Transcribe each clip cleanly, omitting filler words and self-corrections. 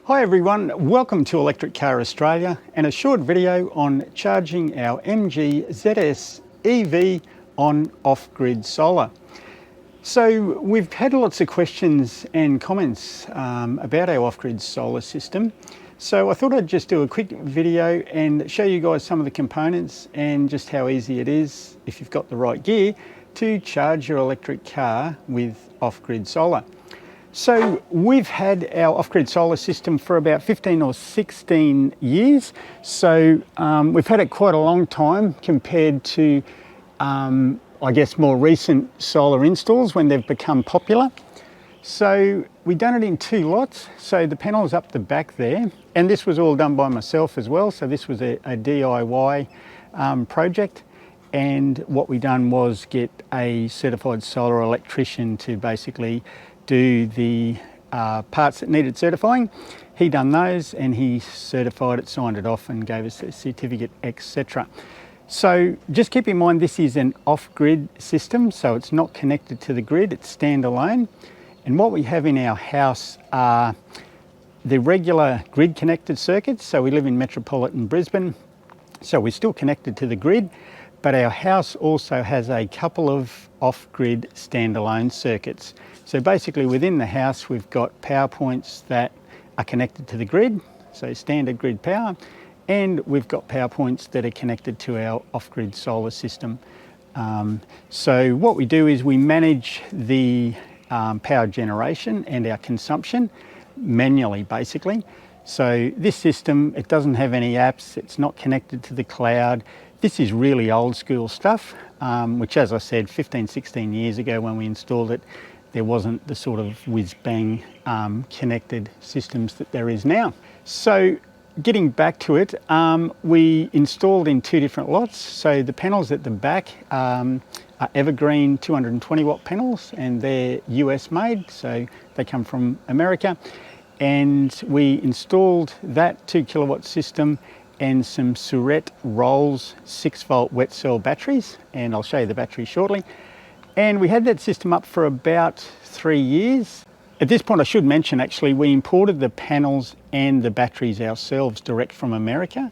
Hi everyone, welcome to Electric Car Australia and a short video on charging our MG ZS EV on off-grid solar. So we've had lots of questions and comments about our off-grid solar system. So I thought I'd just do a quick video and show you guys some of the components and just how easy it is, if you've got the right gear, to charge your electric car with off-grid solar. So we've had our off-grid solar system for about 15 or 16 years. So we've had it quite a long time compared to, I guess, more recent solar installs when they've become popular. So we've done it in two lots. So the panel's up the back there, and this was all done by myself as well. So this was a DIY project. And what we done was get a certified solar electrician to basically do the parts that needed certifying. He done those and he certified it, signed it off and gave us a certificate, etc. So just keep in mind this is an off-grid system, so it's not connected to the grid, it's standalone. And what we have in our house are the regular grid connected circuits. So we live in metropolitan Brisbane, so we're still connected to the grid, but our house also has a couple of off-grid standalone circuits. So basically within the house we've got power points that are connected to the grid, so standard grid power, and we've got power points that are connected to our off-grid solar system. So what we do is we manage the power generation and our consumption manually basically. So this system, it doesn't have any apps, it's not connected to the cloud. This is really old school stuff, which as I said, 15, 16 years ago when we installed it, there wasn't the sort of whiz-bang connected systems that there is now. So getting back to it, we installed in two different lots. So the panels at the back are evergreen 220 watt panels, and they're US made, so they come from America. And we installed that 2 kilowatt system and some Surette Rolls 6-volt wet cell batteries, and I'll show you the battery shortly. And we had that system up for about 3 years. At this point I should mention actually we imported the panels and the batteries ourselves direct from America.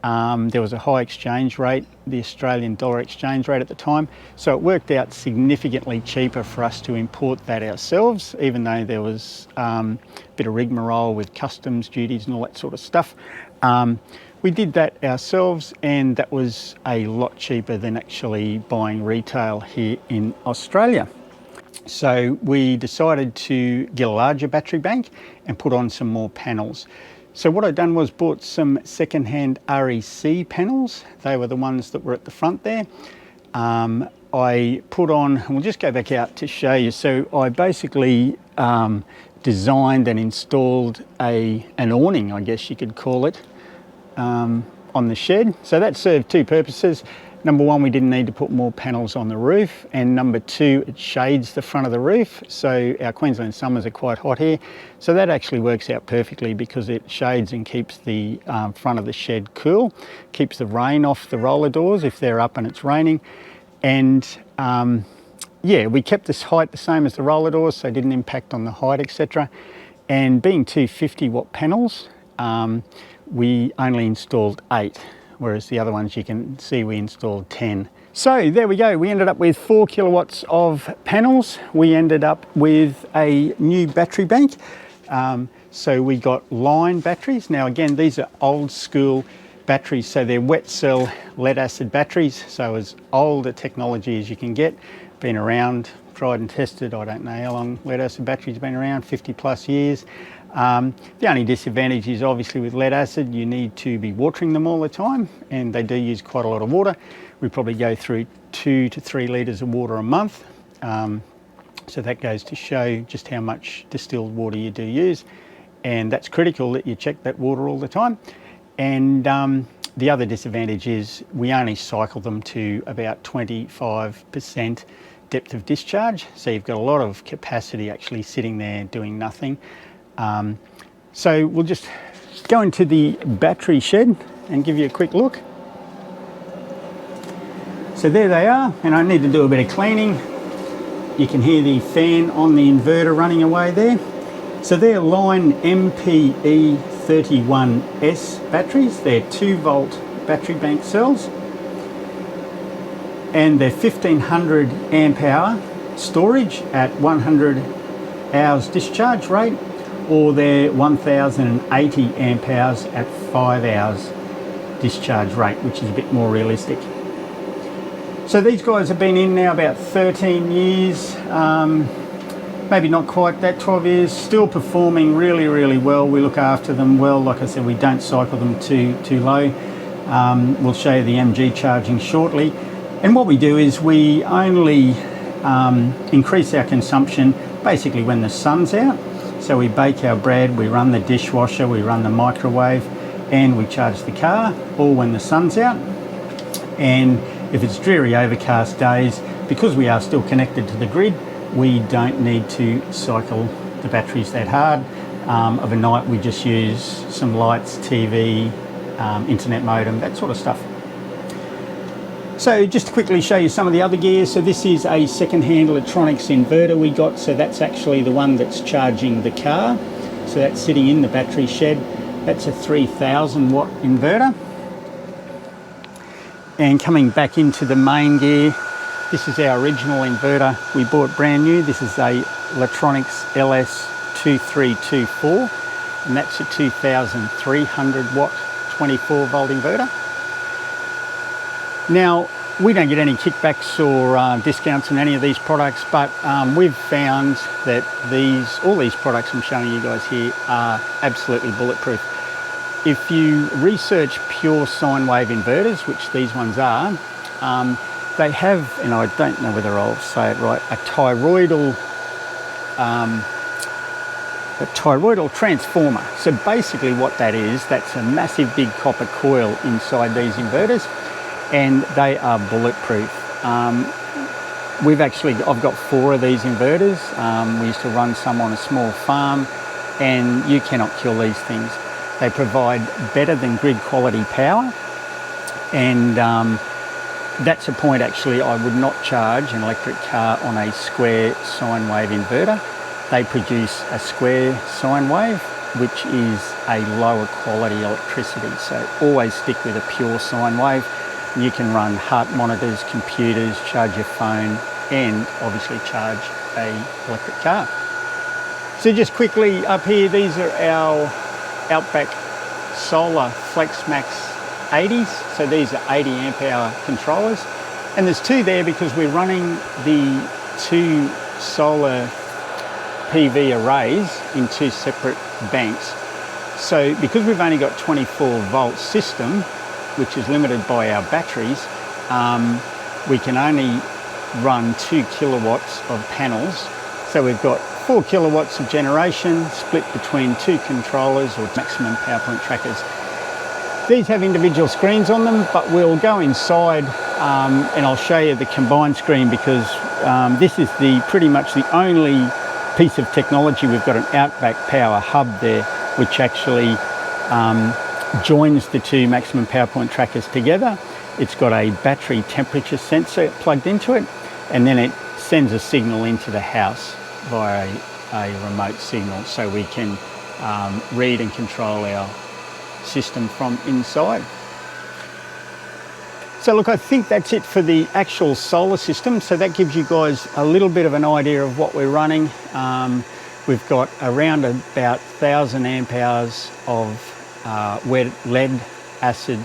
There was a high exchange rate, the Australian dollar exchange rate at the time, so it worked out significantly cheaper for us to import that ourselves, even though there was a bit of rigmarole with customs duties and all that sort of stuff. We did that ourselves, and that was a lot cheaper than actually buying retail here in Australia. So we decided to get a larger battery bank and put on some more panels. So what I've done was bought some second-hand REC panels. They were the ones that were at the front there. I put on, and we'll just go back out to show you. So I basically designed and installed an awning, I guess you could call it, on the shed. So that served two purposes. Number one, we didn't need to put more panels on the roof, and number two, it shades the front of the roof. So our Queensland summers are quite hot here, so that actually works out perfectly because it shades and keeps the front of the shed cool, keeps the rain off the roller doors if they're up and it's raining. And yeah, we kept this height the same as the roller doors, so it didn't impact on the height, etc. And being 250 watt panels, we only installed 8, whereas the other ones you can see we installed 10. So there we go, we ended up with 4 kilowatts of panels. We ended up with a new battery bank. So we got line batteries. Now again, these are old school batteries, so they're wet cell lead acid batteries, so as old a technology as you can get. Been around, tried and tested, I don't know how long lead acid batteries have been around, 50 plus years. The only disadvantage is obviously with lead acid you need to be watering them all the time, and they do use quite a lot of water. We probably go through 2 to 3 litres of water a month, so that goes to show just how much distilled water you do use, and that's critical that you check that water all the time. And the other disadvantage is we only cycle them to about 25% depth of discharge, so you've got a lot of capacity actually sitting there doing nothing. So we'll just go into the battery shed and give you a quick look. So there they are, and I need to do a bit of cleaning. You can hear the fan on the inverter running away there. So they're line MPE31S batteries. They're 2-volt battery bank cells, and they're 1500 amp hour storage at 100 hours discharge rate, or they're 1080 amp hours at 5 hours discharge rate, which is a bit more realistic. So these guys have been in now about 13 years, maybe not quite that, 12 years, still performing really, really well. We look after them well. Like I said, we don't cycle them too low. We'll show you the MG charging shortly. And what we do is we only increase our consumption basically when the sun's out. So we bake our bread, we run the dishwasher, we run the microwave, and we charge the car, all when the sun's out. And if it's dreary overcast days, because we are still connected to the grid, we don't need to cycle the batteries that hard. Of a night we just use some lights, TV, internet modem, that sort of stuff. So just to quickly show you some of the other gear. So this is a second-hand electronics inverter we got. So that's actually the one that's charging the car. So that's sitting in the battery shed. That's a 3000 watt inverter. And coming back into the main gear, this is our original inverter we bought brand new. This is a Electronics LS2324, and that's a 2300 watt 24 volt inverter. Now, we don't get any kickbacks or discounts on any of these products, but we've found that all these products I'm showing you guys here are absolutely bulletproof. If you research pure sine wave inverters, which these ones are, they have, and I don't know whether I'll say it right, a toroidal transformer. So basically what that is, that's a massive big copper coil inside these inverters, and they are bulletproof. I've got 4 of these inverters. We used to run some on a small farm, and you cannot kill these things. They provide better than grid quality power, and that's a point actually I would not charge an electric car on a square sine wave inverter. They produce a square sine wave, which is a lower quality electricity. So always stick with a pure sine wave. You can run heart monitors, computers, charge your phone, and obviously charge an electric car. So just quickly up here, these are our Outback Solar FlexMax 80s. So these are 80 amp hour controllers. And there's 2 there because we're running the 2 solar PV arrays in 2 separate banks. So because we've only got 24 volt system, which is limited by our batteries, we can only run 2 kilowatts of panels. So we've got 4 kilowatts of generation split between 2 controllers or maximum PowerPoint trackers. These have individual screens on them, but we'll go inside and I'll show you the combined screen, because this is pretty much the only piece of technology. We've got an Outback Power hub there, which actually joins the 2 maximum PowerPoint trackers together. It's got a battery temperature sensor plugged into it, and then it sends a signal into the house via a remote signal, so we can read and control our system from inside. So look, I think that's it for the actual solar system. So that gives you guys a little bit of an idea of what we're running. We've got around about 1000 amp hours of lead acid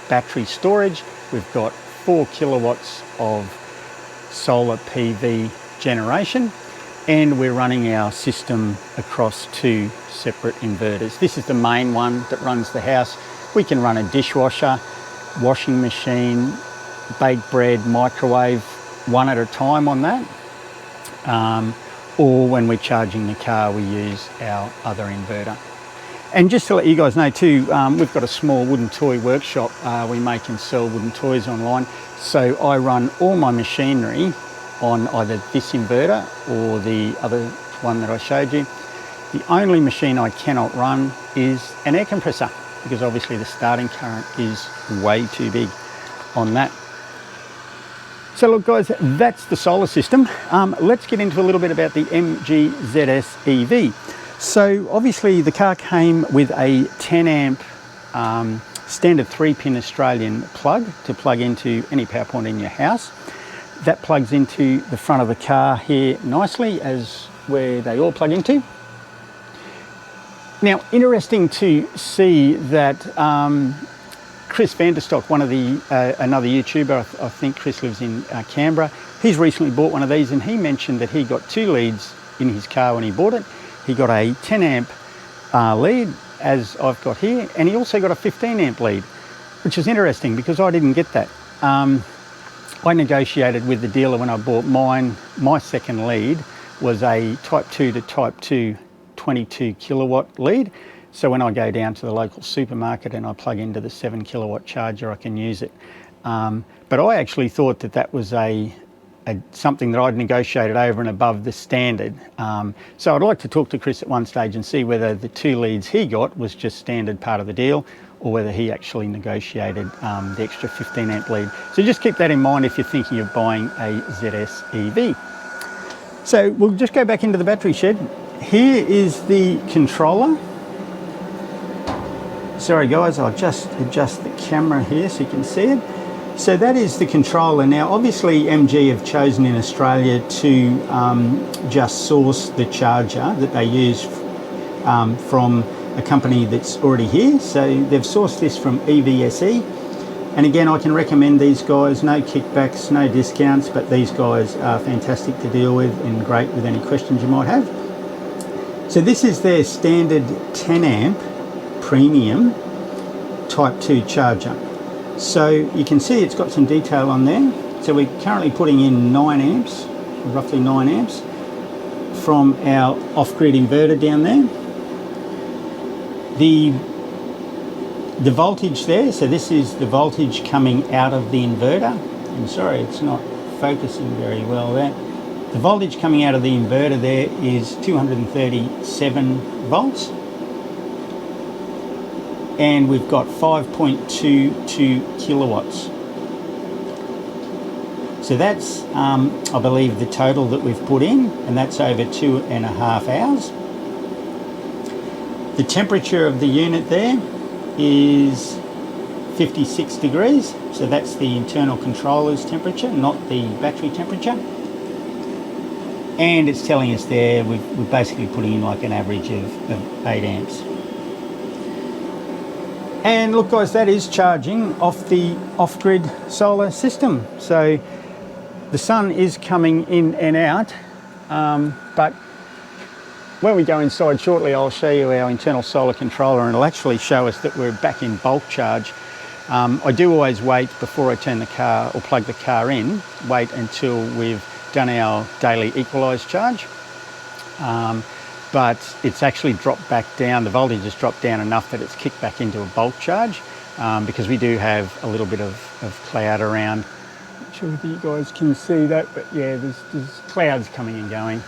battery storage. We've got 4 kilowatts of solar PV generation, and we're running our system across 2 separate inverters. This is the main one that runs the house. We can run a dishwasher, washing machine, bake bread, microwave, one at a time on that. Or when we're charging the car, we use our other inverter. And just to let you guys know too, we've got a small wooden toy workshop. We make and sell wooden toys online. So I run all my machinery on either this inverter or the other one that I showed you. The only machine I cannot run is an air compressor, because obviously the starting current is way too big on that. So look guys, that's the solar system. Let's get into a little bit about the MG ZS EV. So obviously the car came with a 10 amp standard 3-pin Australian plug to plug into any power point in your house. That plugs into the front of the car here nicely, as where they all plug into. Now, interesting to see that Chris Vanderstock, one of the another YouTuber, I think Chris lives in Canberra, he's recently bought one of these, and he mentioned that he got 2 leads in his car when he bought it. He got a 10 amp lead, as I've got here, and he also got a 15 amp lead, which is interesting because I didn't get that. I negotiated with the dealer when I bought mine. My second lead was a Type 2 to Type 2 22 kilowatt lead. So when I go down to the local supermarket and I plug into the 7 kilowatt charger, I can use it. But I actually thought that that was something that I'd negotiated over and above the standard. So I'd like to talk to Chris at one stage and see whether the 2 leads he got was just standard part of the deal, or whether he actually negotiated the extra 15 amp lead. So just keep that in mind if you're thinking of buying a ZS EV. So we'll just go back into the battery shed. Here is the controller. Sorry guys, I'll just adjust the camera here so you can see it. So that is the controller. Now obviously MG have chosen in Australia to just source the charger that they use from a company that's already here. So they've sourced this from EVSE. And again, I can recommend these guys. No kickbacks, no discounts, but these guys are fantastic to deal with and great with any questions you might have. So this is their standard 10 amp premium Type 2 charger. So you can see it's got some detail on there. So we're currently putting in 9 amps, roughly 9 amps, from our off-grid inverter down there. The voltage there, so this is the voltage coming out of the inverter. I'm sorry, it's not focusing very well there. The voltage coming out of the inverter there is 237 volts. And we've got 5.22 kilowatts. So that's, I believe, the total that we've put in, and that's over 2.5 hours. The temperature of the unit there is 56 degrees, so that's the internal controller's temperature, not the battery temperature. And it's telling us there we're basically putting in like an average of 8 amps. And look guys, that is charging off the off-grid solar system. So the sun is coming in and out, but when we go inside shortly, I'll show you our internal solar controller, and it'll actually show us that we're back in bulk charge. I do always wait before I turn the car or plug the car in, wait until we've done our daily equalised charge. But it's actually dropped back down, the voltage has dropped down enough that it's kicked back into a bulk charge, because we do have a little bit of cloud around. Not sure if you guys can see that, but yeah, there's clouds coming and going.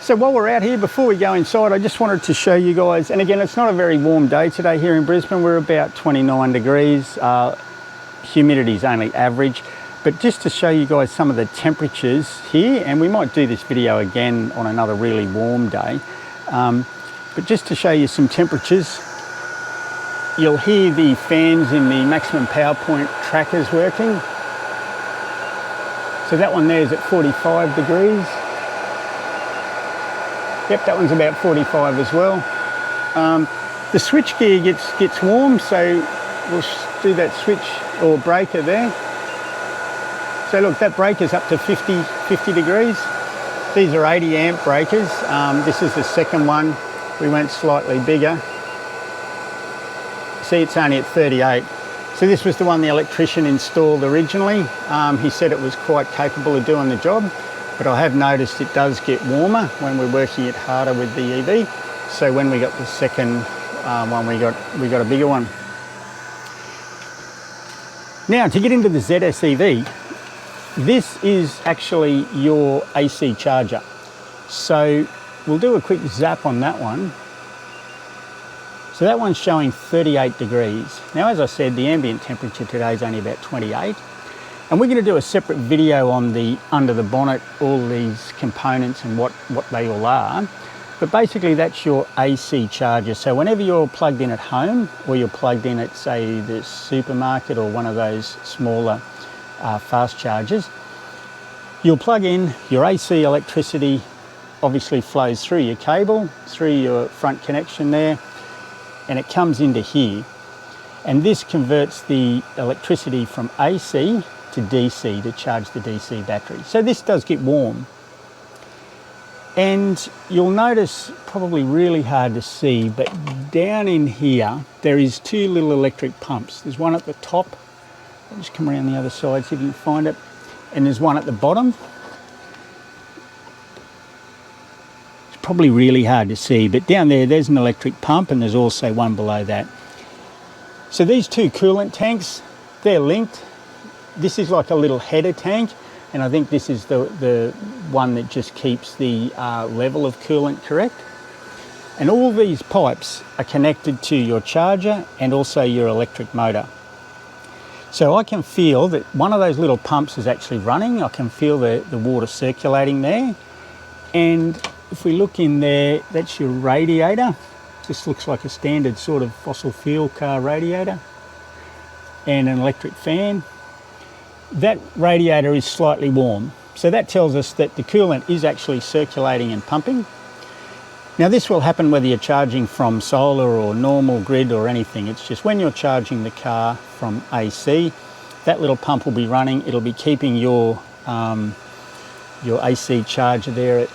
So while we're out here, before we go inside, I just wanted to show you guys, and again, it's not a very warm day today here in Brisbane. We're about 29 degrees. Humidity's only average. But just to show you guys some of the temperatures here, and we might do this video again on another really warm day, but just to show you some temperatures, you'll hear the fans in the maximum power point trackers working. So that one there is at 45 degrees. Yep, that one's about 45 as well. The switch gear gets warm, so we'll do that switch or breaker there. So look, that breaker's up to 50 degrees. These are 80 amp breakers. This is the second one. We went slightly bigger. See, it's only at 38. So this was the one the electrician installed originally. He said it was quite capable of doing the job, but I have noticed it does get warmer when we're working it harder with the EV. So when we got the second one, we got a bigger one. Now, to get into the ZS EV, this is actually your AC charger. So we'll do a quick zap on that one. So that one's showing 38 degrees. Now, as I said, the ambient temperature today is only about 28. And we're going to do a separate video on the under the bonnet, all these components and what they all are. But basically that's your AC charger. So whenever you're plugged in at home, or you're plugged in at, say, the supermarket or one of those smaller fast chargers, you'll plug in, your AC electricity obviously flows through your cable, through your front connection there, and it comes into here. And this converts the electricity from AC to DC to charge the DC battery. So this does get warm. And you'll notice, probably really hard to see, but down in here, there is two little electric pumps. There's one at the top. I'll just come around the other side so you can find it. And there's one at the bottom. It's probably really hard to see, but down there, there's an electric pump, and there's also one below that. So these two coolant tanks, they're linked. This is like a little header tank, and I think this is the one that just keeps the level of coolant correct. And all these pipes are connected to your charger and also your electric motor. So I can feel that one of those little pumps is actually running. I can feel the water circulating there. And if we look in there, that's your radiator. This looks like a standard sort of fossil fuel car radiator, and an electric fan. That radiator is slightly warm. So that tells us that the coolant is actually circulating and pumping. Now this will happen whether you're charging from solar or normal grid or anything. It's just when you're charging the car from AC, that little pump will be running. It'll be keeping your AC charger there at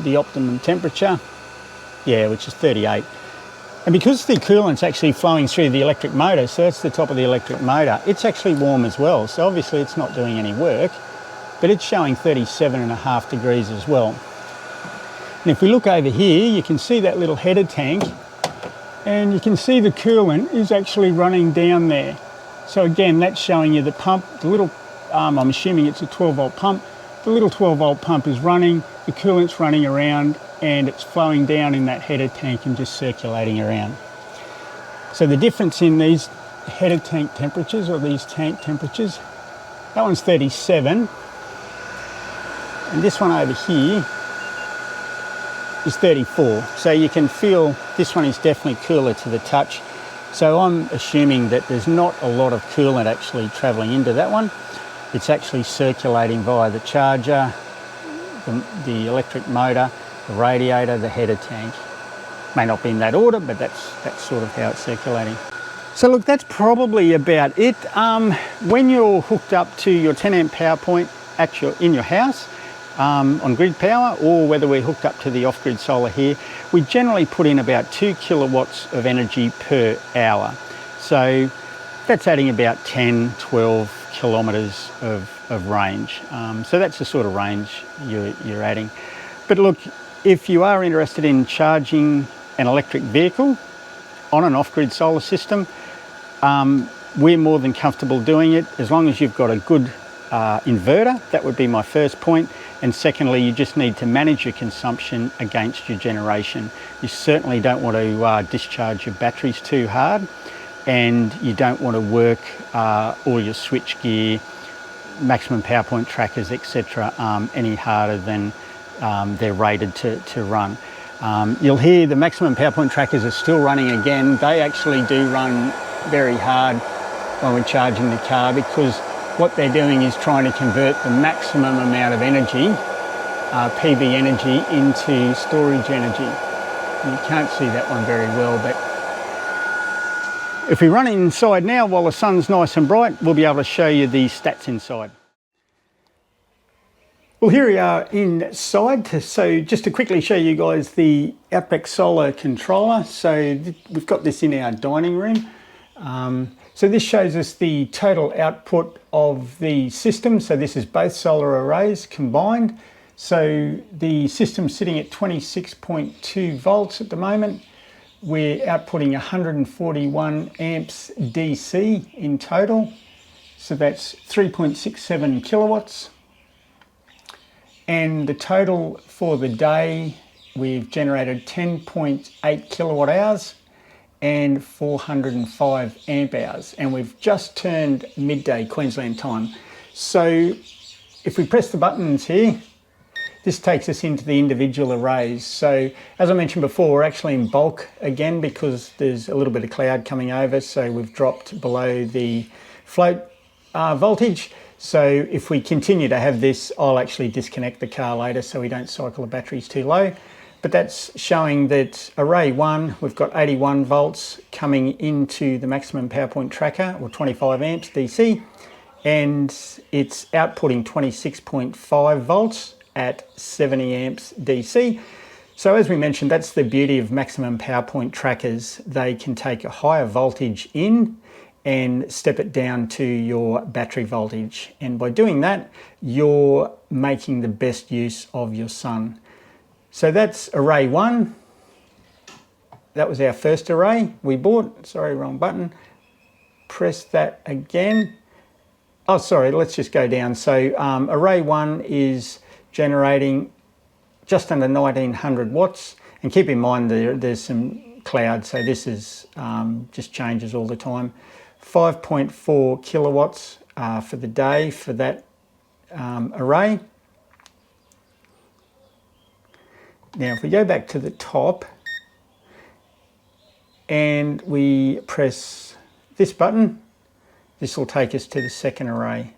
the optimum temperature, which is 38. And because the coolant's actually flowing through the electric motor, so that's the top of the electric motor, it's actually warm as well. So obviously it's not doing any work, but it's showing 37.5 degrees as well. And if we look over here, you can see that little header tank, and you can see the coolant is actually running down there. So again, that's showing you the pump, the little, I'm assuming it's a 12-volt pump. The little 12-volt pump is running, the coolant's running around, and it's flowing down in that header tank and just circulating around. So the difference in these header tank temperatures, or these tank temperatures, that one's 37, and this one over here is 34. So you can feel this one is definitely cooler to the touch. So I'm assuming that there's not a lot of coolant actually travelling into that one. It's actually circulating via the charger, the electric motor, the radiator, the header tank. May not be in that order, but that's sort of how it's circulating. So look, that's probably about it. When you're hooked up to your 10 amp power point in your house, on grid power, or whether we're hooked up to the off-grid solar here, we generally put in about 2 kilowatts of energy per hour. So that's adding about 10, 12 kilometres of range. So that's the sort of range you're adding. But look, if you are interested in charging an electric vehicle on an off-grid solar system, we're more than comfortable doing it as long as you've got a good inverter. That would be my first point. And secondly, you just need to manage your consumption against your generation. You certainly don't want to discharge your batteries too hard, and you don't want to work all your switch gear, maximum power point trackers, etc. Any harder than they're rated to run. You'll hear the maximum power point trackers are still running again. They actually do run very hard when we're charging the car, because what they're doing is trying to convert the maximum amount of energy, PV energy, into storage energy. And you can't see that one very well, but if we run inside now while the sun's nice and bright, we'll be able to show you the stats inside. Well, here we are inside. So just to quickly show you guys the Outback Solar controller. So we've got this in our dining room. So this shows us the total output of the system. So this is both solar arrays combined. So the system's sitting at 26.2 volts at the moment. We're outputting 141 amps DC in total. So that's 3.67 kilowatts. And the total for the day, we've generated 10.8 kilowatt hours and 405 amp hours, and we've just turned midday Queensland time. So if we press the buttons here, this takes us into the individual arrays. So as I mentioned before, we're actually in bulk again because there's a little bit of cloud coming over, so we've dropped below the float voltage. So if we continue to have this, I'll actually disconnect the car later so we don't cycle the batteries too low. But that's showing that array 1, we've got 81 volts coming into the maximum power point tracker, or 25 amps DC, and it's outputting 26.5 volts at 70 amps DC. So as we mentioned, that's the beauty of maximum power point trackers. They can take a higher voltage in and step it down to your battery voltage. And by doing that, you're making the best use of your sun. So that's array 1. That was our first array we bought. Sorry, wrong button. Press that again. Oh, sorry, let's just go down. So array 1 is generating just under 1900 watts. And keep in mind there's some cloud, so this is just changes all the time. 5.4 kilowatts for the day for that array. Now if we go back to the top and we press this button, this will take us to the second array.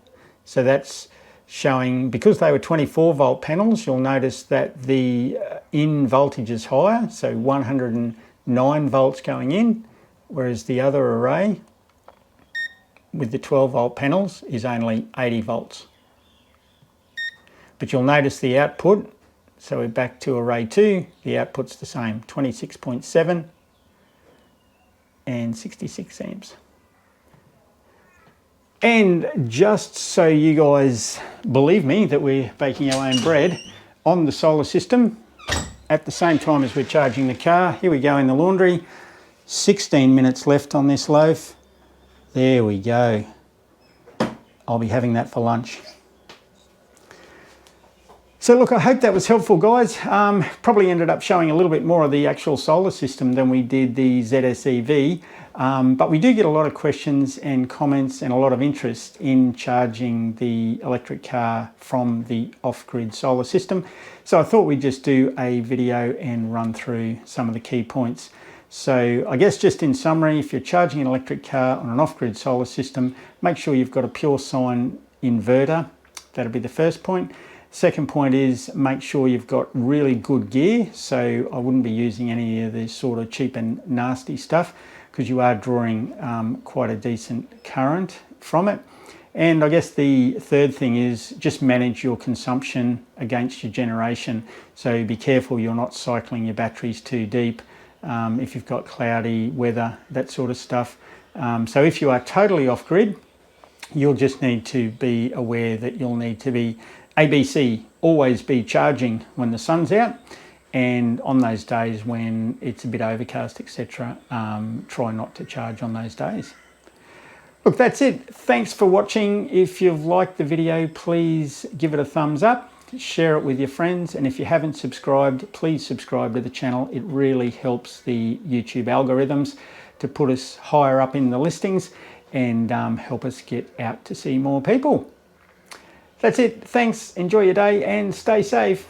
So that's showing, because they were 24 volt panels, you'll notice that the in voltage is higher, so 109 volts going in, whereas the other array with the 12 volt panels is only 80 volts. But you'll notice the output, so we're back to array 2, the output's the same, 26.7 and 66 amps. And just so you guys believe me that we're baking our own bread on the solar system at the same time as we're charging the car, here we go in the laundry, 16 minutes left on this loaf. There we go. I'll be having that for lunch. So look, I hope that was helpful, guys. Probably ended up showing a little bit more of the actual solar system than we did the ZS EV, but we do get a lot of questions and comments and a lot of interest in charging the electric car from the off-grid solar system. So I thought we'd just do a video and run through some of the key points. So I guess just in summary, if you're charging an electric car on an off-grid solar system, make sure you've got a pure sine inverter. That'll be the first point. Second point is make sure you've got really good gear. So I wouldn't be using any of this sort of cheap and nasty stuff because you are drawing quite a decent current from it. And I guess the third thing is just manage your consumption against your generation. So be careful you're not cycling your batteries too deep. If you've got cloudy weather, that sort of stuff. So if you are totally off-grid, you'll just need to be aware that you'll need to be ABC, always be charging when the sun's out, and on those days when it's a bit overcast, etc., try not to charge on those days. Look, that's it. Thanks for watching. If you've liked the video, please give it a thumbs up. Share it with your friends, and if you haven't subscribed, please subscribe to the channel. It really helps the YouTube algorithms to put us higher up in the listings and help us get out to see more people. That's it. Thanks. Enjoy your day and stay safe.